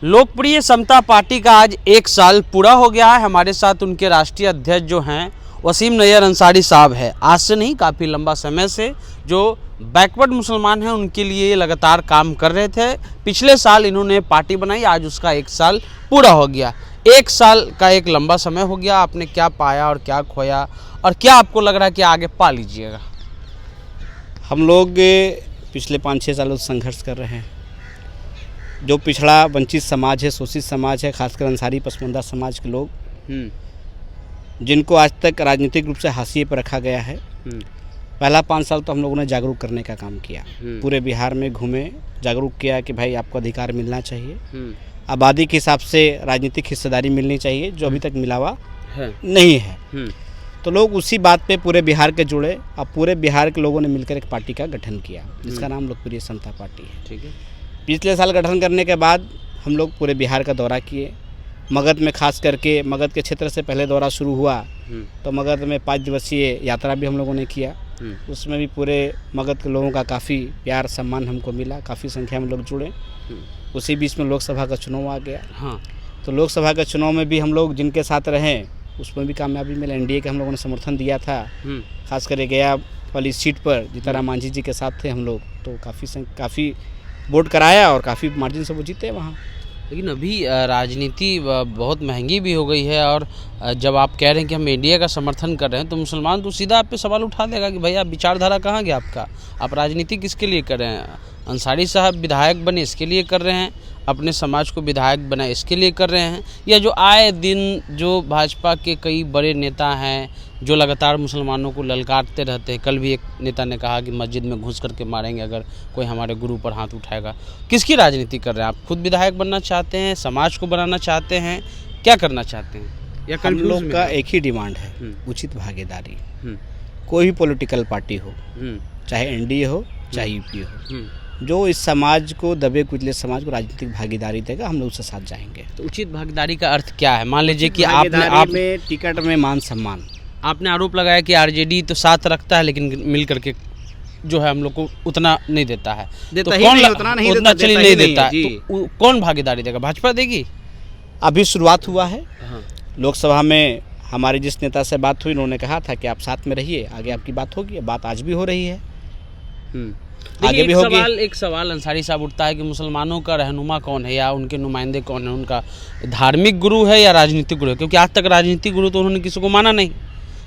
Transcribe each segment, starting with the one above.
लोकप्रिय समता पार्टी का आज 1 साल पूरा हो गया है। हमारे साथ उनके राष्ट्रीय अध्यक्ष जो हैं वसीम नैयर अंसारी साहब है। आज से नहीं, काफ़ी लंबा समय से जो बैकवर्ड मुसलमान हैं उनके लिए लगातार काम कर रहे थे। पिछले साल इन्होंने पार्टी बनाई, आज उसका 1 साल पूरा हो गया। 1 साल का एक लंबा समय हो गया। आपने क्या पाया और क्या खोया, और क्या आपको लग रहा है कि आगे पा लीजिएगा? हम लोग पिछले 5-6 सालों से संघर्ष कर रहे हैं। जो पिछड़ा वंचित समाज है, शोषित समाज है, खासकर अंसारी पसमानदा समाज के लोग, जिनको आज तक राजनीतिक रूप से हाशिए पर रखा गया है। पहला 5 साल तो हम लोगों ने जागरूक करने का काम किया। पूरे बिहार में घूमे, जागरूक किया कि भाई आपको अधिकार मिलना चाहिए, आबादी के हिसाब से राजनीतिक हिस्सेदारी मिलनी चाहिए, जो अभी तक मिला हुआ नहीं है। तो लोग उसी बात पे पूरे बिहार के जुड़े और पूरे बिहार के लोगों ने मिलकर एक पार्टी का गठन किया, जिसका नाम लोकप्रिय समता पार्टी है। ठीक है। पिछले साल गठन करने के बाद हम लोग पूरे बिहार का दौरा किए। मगध में खास करके, मगध के क्षेत्र से पहले दौरा शुरू हुआ तो मगध में 5 दिवसीय यात्रा भी हम लोगों ने किया। उसमें भी पूरे मगध के लोगों का काफ़ी प्यार सम्मान हमको मिला, काफ़ी संख्या में लोग जुड़े। उसी बीच में लोकसभा का चुनाव आ गया। हाँ। तो लोकसभा के चुनाव में भी हम लोग जिनके साथ रहें उसमें भी कामयाबी मिला। एनडीए के हम लोगों ने समर्थन दिया था। खास कर गया वाली सीट पर जीताराम मांझी जी के साथ थे हम लोग, तो काफ़ी वोट कराया और काफ़ी मार्जिन से वो जीते वहाँ। लेकिन अभी राजनीति बहुत महंगी भी हो गई है, और जब आप कह रहे हैं कि हम एनडीए का समर्थन कर रहे हैं तो मुसलमान तो सीधा आप पे सवाल उठा देगा कि भैया विचारधारा कहाँ गया आपका, आप राजनीति किसके लिए कर रहे हैं? अंसारी साहब विधायक बने इसके लिए कर रहे हैं, अपने समाज को विधायक बनाए इसके लिए कर रहे हैं, या जो आए दिन जो भाजपा के कई बड़े नेता हैं जो लगातार मुसलमानों को ललकारते रहते हैं। कल भी एक नेता ने कहा कि मस्जिद में घुस करके मारेंगे अगर कोई हमारे गुरु पर हाथ उठाएगा। किसकी राजनीति कर रहे हैं आप? खुद विधायक बनना चाहते हैं, समाज को बनाना चाहते हैं, क्या करना चाहते हैं? या हम लोग का एक ही डिमांड है, उचित भागीदारी। कोई भी पॉलिटिकल पार्टी हो, चाहे एनडीए हो चाहे यूपी हो, जो इस समाज को, दबे कुचले समाज को राजनीतिक भागीदारी देगा, हम लोग उसके साथ जाएंगे। तो उचित भागीदारी का अर्थ क्या है? मान लीजिए कि आप में टिकट में मान सम्मान। आपने आरोप लगाया कि आरजेडी तो साथ रखता है लेकिन मिल करके जो है हम लोग को उतना नहीं देता है। देता तो कौन उतना नहीं देता, तो कौन भागीदारी देगा? भाजपा देगी? अभी शुरुआत हुआ है। लोकसभा में हमारे जिस नेता से बात हुई, उन्होंने कहा था कि आप साथ में रहिए, आगे आपकी बात होगी। बात आज भी हो रही है, आगे भी होगी। एक सवाल अंसारी साहब उठता है कि मुसलमानों का रहनुमा कौन है या उनके नुमाइंदे कौन है? उनका धार्मिक गुरु है या राजनीतिक गुरु है? क्योंकि आज तक राजनीतिक गुरु तो उन्होंने किसी को माना नहीं,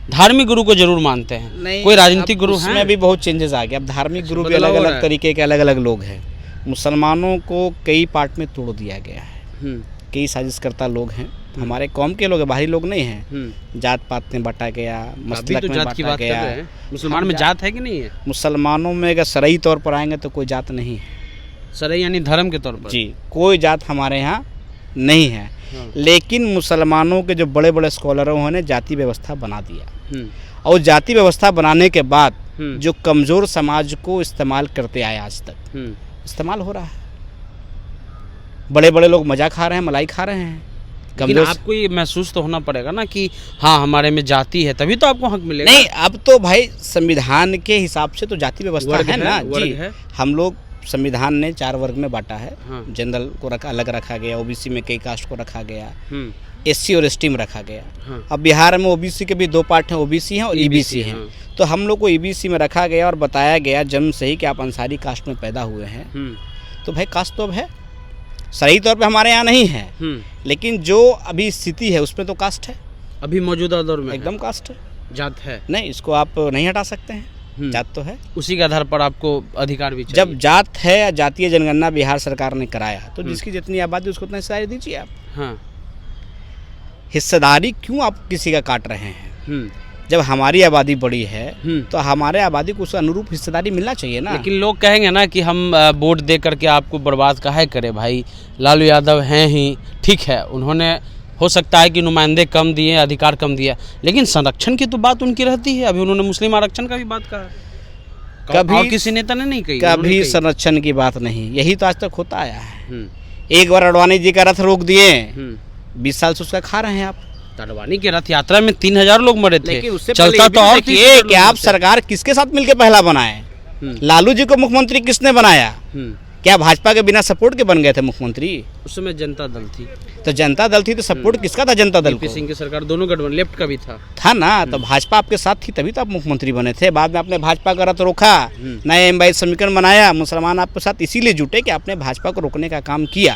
धार्मिक गुरु को जरूर मानते हैं। नहीं, कोई राजनीतिक गुरु है? उसमें भी बहुत चेंजेस आ गए। अब धार्मिक गुरु भी अलग अलग तरीके के अलग अलग लोग हैं। मुसलमानों को कई पार्ट में तोड़ दिया गया है। कई साजिशकर्ता लोग हैं, हमारे कौम के लोग हैं, बाहरी लोग नहीं हैं। जात पात में बांटा गया, मसलक में बांटा गया। मुसलमान में जात है कि नहीं है? मुसलमानों में अगर शरई तौर पर आएंगे तो कोई जात नहीं है। शरई यानी धर्म के तौर पर? जी, कोई जात हमारे यहाँ नहीं है। लेकिन मुसलमानों के जो बड़े बड़े स्कॉलरों ने जाति व्यवस्था बना दिया, और जाति व्यवस्था बनाने के बाद जो कमज़ोर समाज को इस्तेमाल करते आए, आज तक इस्तेमाल हो रहा है। बड़े बड़े लोग मजा खा रहे हैं, मलाई खा रहे हैं। लेकिन आपको ये महसूस तो होना पड़ेगा ना कि हाँ हमारे में जाति है, तभी तो आपको हक मिलेगा। नहीं, अब तो भाई संविधान के हिसाब से तो जाति व्यवस्था है ना जी। हम लोग संविधान ने 4 वर्ग में बांटा है। जनरल को अलग रखा गया, ओबीसी में कई कास्ट को रखा गया, एससी और एसटी में रखा गया। अब बिहार में ओबीसी के भी 2 पार्ट हैं, ओबीसी हैं और ईबीसी हैं। तो हम लोग को ईबीसी में रखा गया और बताया गया जन्म से ही कि आप अंसारी कास्ट में पैदा हुए हैं। तो भाई कास्ट तो अब है, सही तौर पे हमारे यहाँ नहीं है, लेकिन जो अभी स्थिति है उसमें तो कास्ट है। अभी मौजूदा दौर में एकदम कास्ट है, जात है नहीं, इसको आप नहीं हटा सकते हैं। जात तो है, उसी के आधार पर आपको अधिकार भी चाहिए। जब जात है, जातीय जनगणना बिहार सरकार ने कराया, तो जिसकी जितनी आबादी उसको उतना हिस्सेदारी दीजिए आप। हाँ। हिस्सेदारी क्यों आप किसी का काट रहे हैं? जब हमारी आबादी बड़ी है तो हमारे आबादी को उस अनुरूप हिस्सेदारी मिलना चाहिए ना। लेकिन लोग कहेंगे ना कि हम वोट दे करके आपको बर्बाद काहे करें भाई, लालू यादव हैं ही, ठीक है उन्होंने हो सकता है कि नुमाइंदे कम दिए, अधिकार कम दिया, लेकिन संरक्षण की तो बात उनकी रहती है। अभी उन्होंने मुस्लिम आरक्षण का भी बात कहा, कभी किसी नेता ने नहीं कही। कभी संरक्षण की बात नहीं, यही तो आज तक होता आया है। एक बार अडवाणी जी का रथ रोक दिए, 20 साल से उसका खा रहे हैं आप। अडवाणी के रथ यात्रा में 3000 लोग मरे थे। चलता तो और कि आप सरकार किसके साथ मिलकर पहला बनाए? लालू जी को मुख्यमंत्री किसने बनाया? क्या भाजपा के बिना सपोर्ट के बन गए थे मुख्यमंत्री? उस समय जनता दल थी, तो जनता दल थी तो सपोर्ट किसका था? जनता दल पी को सिंह की सरकार, दोनों गठबंधन, लेफ्ट का भी था ना। तो भाजपा आपके साथ थी तभी तो आप मुख्यमंत्री बने थे। बाद में आपने भाजपा का रथ रोका, नया एम समीकरण बनाया, मुसलमान आपके साथ इसीलिए जुटे कि आपने भाजपा को रोकने का काम किया,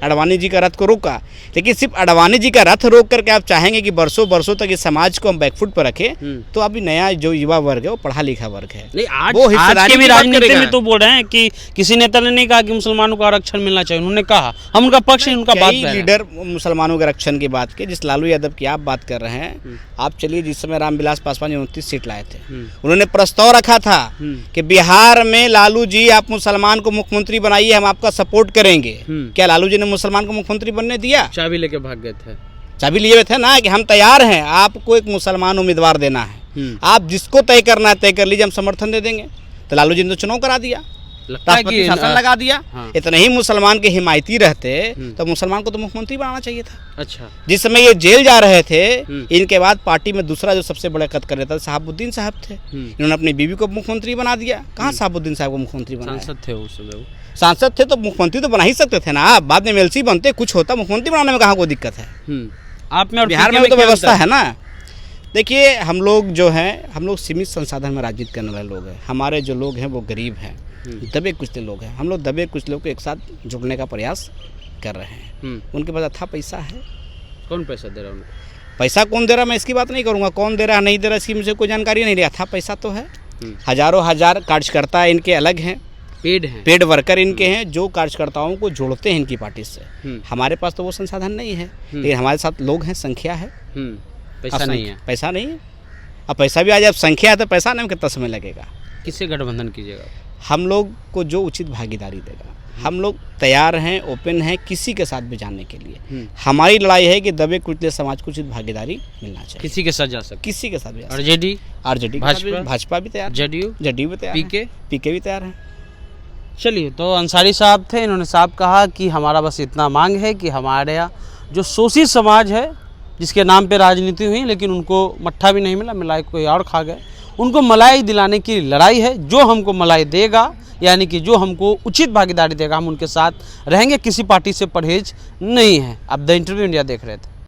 अडवाणी जी का रथ को रोका। लेकिन सिर्फ अडवाणी जी का रथ रोक करके आप चाहेंगे कि बरसों बरसों तक इस समाज को हम बैकफुट पर रखें, तो अभी नया जो युवा वर्ग है वो पढ़ा लिखा वर्ग है। नहीं, वो आज हिस्सेदारी के भी की बात राजनीति करेगा। में तो बोल रहे हैं कि किसी नेता ने नहीं कहा कि मुसलमानों को आरक्षण मिलना चाहिए, उन्होंने कहा, हम उनका पक्ष है, उनका बात कई लीडर मुसलमानों के आरक्षण की बात की। जिस लालू यादव की आप बात कर रहे हैं, आप चलिए, जिस समय रामविलास पासवान 29 सीट लाए थे, उन्होंने प्रस्ताव रखा था कि बिहार में लालू जी आप मुसलमान को मुख्यमंत्री बनाइए, हम आपका सपोर्ट करेंगे। क्या लालू जी ने मुसलमान को मुख्यमंत्री बनने दिया? चाबी लेके भाग गए थे। चाबी लिए हुए थे ना कि हम तैयार हैं, आपको एक मुसलमान उम्मीदवार देना है, आप जिसको तय करना है तय कर लीजिए, हम समर्थन दे देंगे। तो लालू जी ने तो चुनाव करा दिया, राष्ट्रपति शासन लगा दिया। इतने ही मुसलमान के हिमायती रहते तो मुसलमान को तो मुख्यमंत्री बनाना चाहिए था। अच्छा, जिस समय ये जेल जा रहे थे, इनके बाद पार्टी में दूसरा जो सबसे बड़ा कद कर रहा था शहाबुद्दीन साहब थे, इन्होंने अपनी बीवी को मुख्यमंत्री बना दिया। कहाँ शहाबुद्दीन साहब को मुख्यमंत्री बनाया? सांसद थे उस समय, सांसद थे तो मुख्यमंत्री तो बना ही सकते थे ना। आप बाद में एमएलसी बनते, कुछ होता, मुख्यमंत्री बनाने में कहाँ कोई दिक्कत है? आप में और बिहार में तो व्यवस्था है ना। देखिए, हम लोग जो हैं, हम लोग सीमित संसाधन में राजनीति करने वाले लोग हैं। हमारे जो लोग हैं वो गरीब हैं, दबे कुचले लोग हैं। हम लोग दबे कुचले को एक साथ जुड़ने का प्रयास कर रहे हैं। उनके पास अच्छा पैसा है। कौन पैसा दे रहा है उनको? पैसा कौन दे रहा है मैं इसकी बात नहीं करूँगा, कौन दे रहा है नहीं दे रहा इसकी मुझे कोई जानकारी नहीं। था पैसा तो है, हजारों हजार कार्यकर्ता इनके अलग हैं, पेड वर्कर इनके हैं जो कार्यकर्ताओं को जोड़ते हैं इनकी पार्टी से। हमारे पास तो वो संसाधन नहीं है, लेकिन हमारे साथ लोग हैं, संख्या है, पैसा नहीं है। पैसा नहीं है। अब पैसा भी आ जाए, अब संख्या है तो पैसा नहीं, कितना समय लगेगा? किससे गठबंधन कीजिएगा? हम लोग को जो उचित भागीदारी देगा, हम लोग तैयार हैं, ओपन हैं किसी के साथ भी जाने के लिए। हमारी लड़ाई है कि दबे कुचले समाज को उचित भागीदारी मिलना चाहिए। किसी के साथ जा सकते, किसी के साथ भी। आरजेडी, भाजपा भी तैयार, जेडीयू भी तैयार, पीके भी तैयार है। चलिए, तो अंसारी साहब थे, इन्होंने साहब कहा कि हमारा बस इतना मांग है कि हमारे यहाँ जो शोषित समाज है, जिसके नाम पे राजनीति हुई लेकिन उनको मट्ठा भी नहीं मिला, मलाई कोई और खा गए, उनको मलाई दिलाने की लड़ाई है। जो हमको मलाई देगा, यानी कि जो हमको उचित भागीदारी देगा, हम उनके साथ रहेंगे। किसी पार्टी से परहेज नहीं है। आप द इंटरव्यू इंडिया देख रहे थे।